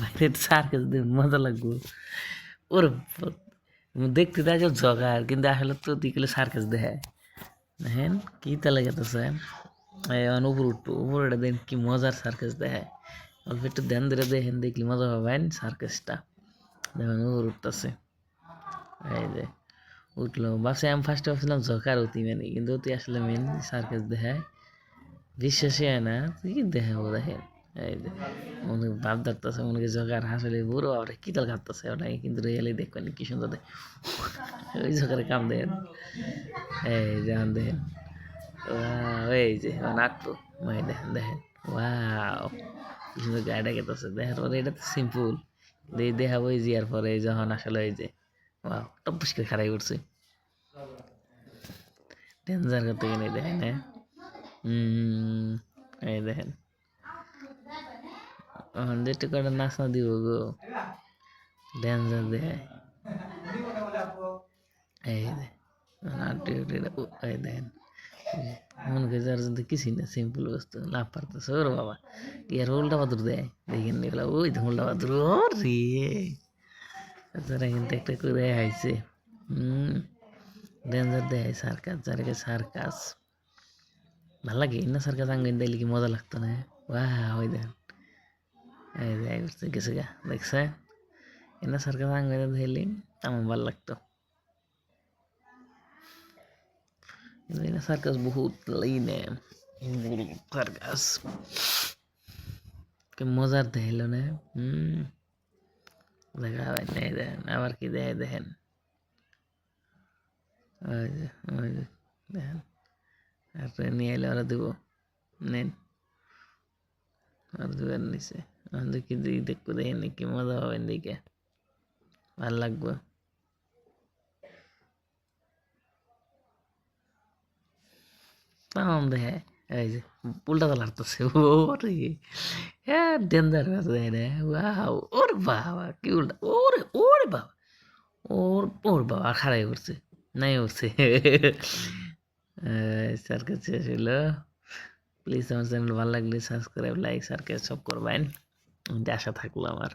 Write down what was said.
বাইরে সার্কাস দেখুন মজা লাগবো ওর দেখতে দেয় জগার কিন্তু আসলে তো দিকে সার্কাস দেখায় দেখেন কি তালে গেতেছে উপর উঠবো উপরে দেন কি মজার সার্কাস দেখায় অল্প একটু ধ্যান ধরে দেখেন দেখলি মজা পাবেন সার্কাসটা দেখেন উপর উঠতেছে এই যে উঠলো ভাবছি আমি ফার্স্টে ভাবছিলাম জকার অতি মানে কিন্তু অতি আসলে মেন সার্কাস দেখায় বিশ্বাসই হয় না তুই কি দেখাবো দেখেন এই যে মনে ভাব ধরতেছে মনে জকার হাসলে বুড়ো আবার কি তাল কাঁদতেছে ওটাই কিন্তু রিয়েলি দেখবেন কি সুন্দর দেখ ওই জকারের কাম দেখেন এই যেমন দেখেন এই যে নাট্য মানে দেখেন দেখেন ওয়াও কি সুন্দর গাড়িটা গেতেছে দেখার পরে এটা তো সিম্পল দেখাবো এই যে আর পরে যখন আসলে এই যে ওয়াও টপস করে খারাই করছে ডেঞ্জার করতে গেলে দেখেন হ্যাঁ এই দেখেন যেটা করে নাচনা দিব গো ডেঞ্জার দেখে এই এই দেখেন মনে করে যার জন্য কিছুই না সিম্পল বস্তু লাভ পারতেছে ওর বাবা ইয়ার উল্টা বাদুর দেয় দেখেন এগুলো ওই তো উল্টা বাদুর ওর রে তারা কিন্তু একটা করে হাইছে ডেঞ্জার দেয় সার্কাস যারা সার্কাস ভাল লাগে না সার্কাস আঙ্গিন দিলে কি মজা লাগতো না ওই দেখেন এই যে করছে গেছে গা দেখছে এনা সার্কাস আঙ্গিন দিলে আমার ভাল লাগতো এনা সার্কাস বহুত লাইনে সার্কাস কে মজার দেখাইল না দেখা হয় না দেখেন আবার কি দেয় দেখেন ওই যে দেখেন তারপরে নিয়ে এলে ওরা দেবো নেন আর দেবেন নিচে আমাদের কি দেখবো দেখেন কি মজা পাবেন দিকে ভাল লাগবে তাম দেখে এই যে উল্টা তো লাগতেছে ওরে হ্যাঁ ডেঞ্জার দেখে রে ওর বাবা কি উল্টা ওরে ওরে বাবা ওর বাবা খারাই করছে নাই উঠছে সার্কাস শেষ হইলো প্লিজ আমার চ্যানেল ভালো লাগলে সাবস্ক্রাইব লাইক সার্কাস সব করবেন আশা থাকলো আমার